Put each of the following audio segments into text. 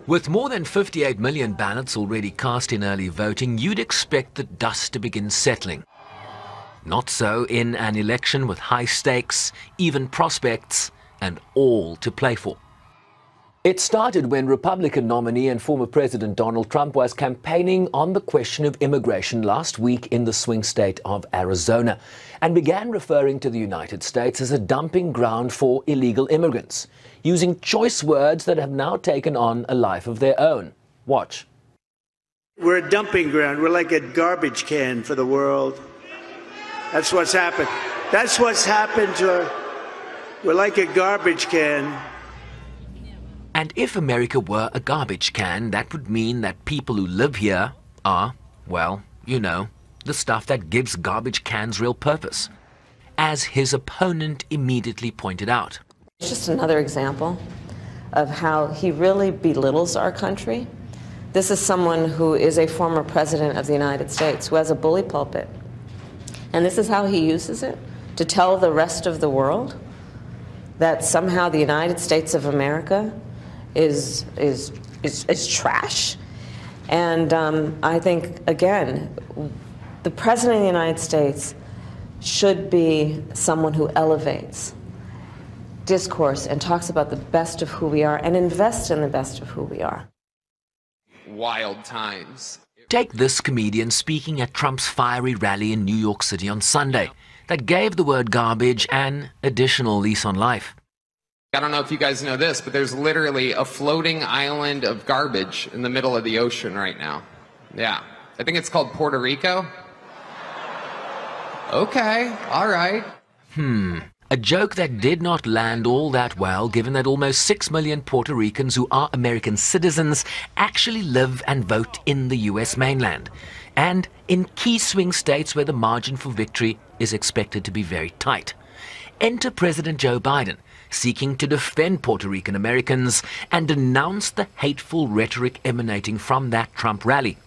With more than 58 million ballots already cast in early voting, you'd expect the dust to begin settling. Not so in an election with high stakes, even prospects, and all to play for. It started when Republican nominee and former President Donald Trump was campaigning on the question of immigration last week in the swing state of Arizona and began referring to the United States as a dumping ground for illegal immigrants, using choice words that have now taken on a life of their own. Watch. We're a dumping ground. We're like a garbage can for the world. That's what's happened. That's what's happened to us. We're like a garbage can. And if America were a garbage can, that would mean that people who live here are, well, you know, the stuff that gives garbage cans real purpose, as his opponent immediately pointed out. It's just another example of how he really belittles our country. This is someone who is a former president of the United States, who has a bully pulpit. And this is how he uses it to tell the rest of the world that somehow the United States of America is trash. And I think, again, the President of the United States should be someone who elevates discourse and talks about the best of who we are and invests in the best of who we are. Wild times. Take this comedian speaking at Trump's fiery rally in New York City on Sunday that gave the word garbage an additional lease on life. I don't know if you guys know this, but there's literally a floating island of garbage in the middle of the ocean right now. Yeah. I think it's called Puerto Rico. Okay, all right. A joke that did not land all that well, given that almost 6 million Puerto Ricans who are American citizens actually live and vote in the U.S. mainland, and in key swing states where the margin for victory is expected to be very tight. Enter President Joe Biden, seeking to defend Puerto Rican Americans and denounce the hateful rhetoric emanating from that Trump rally.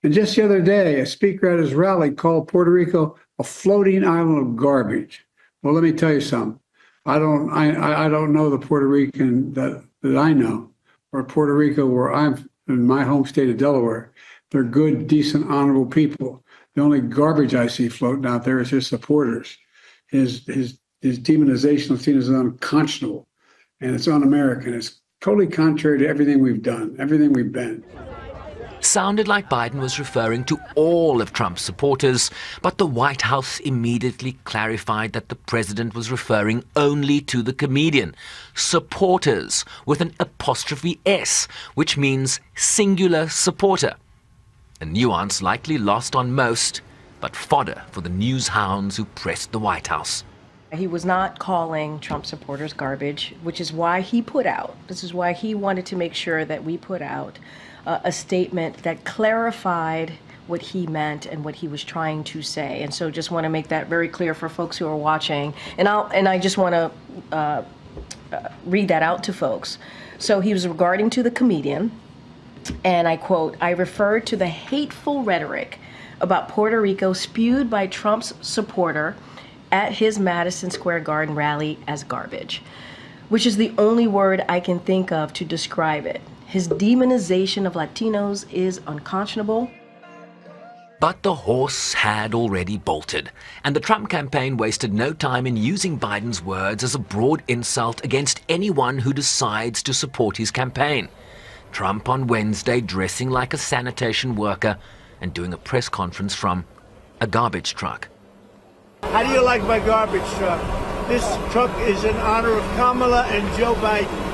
And just the other day, a speaker at his rally called Puerto Rico a floating island of garbage. Well, let me tell you something. I don't know the Puerto Rican that I know, or Puerto Rico where I'm in my home state of Delaware. They're good, decent, honorable people. The only garbage I see floating out there is his supporters. His demonization of seen as unconscionable, and it's un-American. It's totally contrary to everything we've done, everything we've been. Sounded like Biden was referring to all of Trump's supporters, but the White House immediately clarified that the president was referring only to the comedian. Supporters, with an apostrophe S, which means singular supporter. A nuance likely lost on most, but fodder for the news hounds who pressed the White House. He was not calling Trump supporters garbage, which is why he put out, this is why he wanted to make sure that we put out a statement that clarified what he meant and what he was trying to say. And so just want to make that very clear for folks who are watching. And I just want to read that out to folks. So he was regarding to the comedian, and I quote, "I referred to the hateful rhetoric about Puerto Rico spewed by Trump's supporter at his Madison Square Garden rally as garbage, which is the only word I can think of to describe it. His demonization of Latinos is unconscionable." But the horse had already bolted, and the Trump campaign wasted no time in using Biden's words as a broad insult against anyone who decides to support his campaign. Trump on Wednesday dressing like a sanitation worker and doing a press conference from a garbage truck. How do you like my garbage truck? This truck is in honor of Kamala and Joe Biden.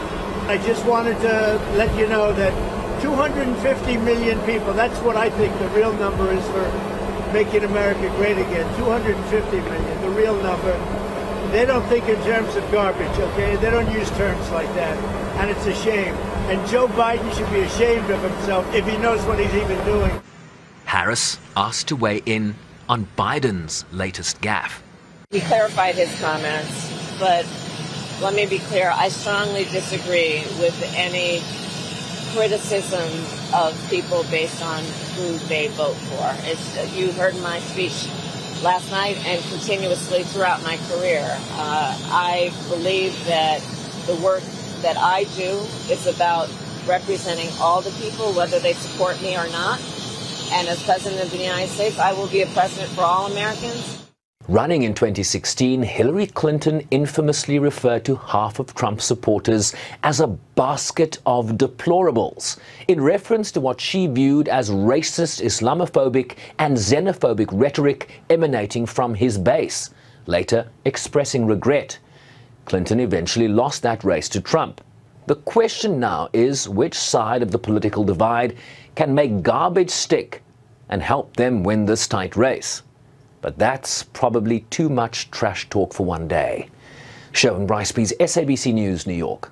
I just wanted to let you know that 250 million people, that's what I think the real number is for making America great again. 250 million, the real number. They don't think in terms of garbage, okay? They don't use terms like that, and it's a shame. And Joe Biden should be ashamed of himself if he knows what he's even doing. Harris asked to weigh in on Biden's latest gaffe. He clarified his comments, but let me be clear, I strongly disagree with any criticism of people based on who they vote for. You heard my speech last night and continuously throughout my career. I believe that the work that I do is about representing all the people, whether they support me or not. And as President of the United States, I will be a president for all Americans. Running in 2016, Hillary Clinton infamously referred to half of Trump's supporters as a basket of deplorables, in reference to what she viewed as racist, Islamophobic and xenophobic rhetoric emanating from his base, later expressing regret. Clinton eventually lost that race to Trump. The question now is which side of the political divide can make garbage stick and help them win this tight race. But that's probably too much trash talk for one day. Sherwin Bryce-Pease, SABC News, New York.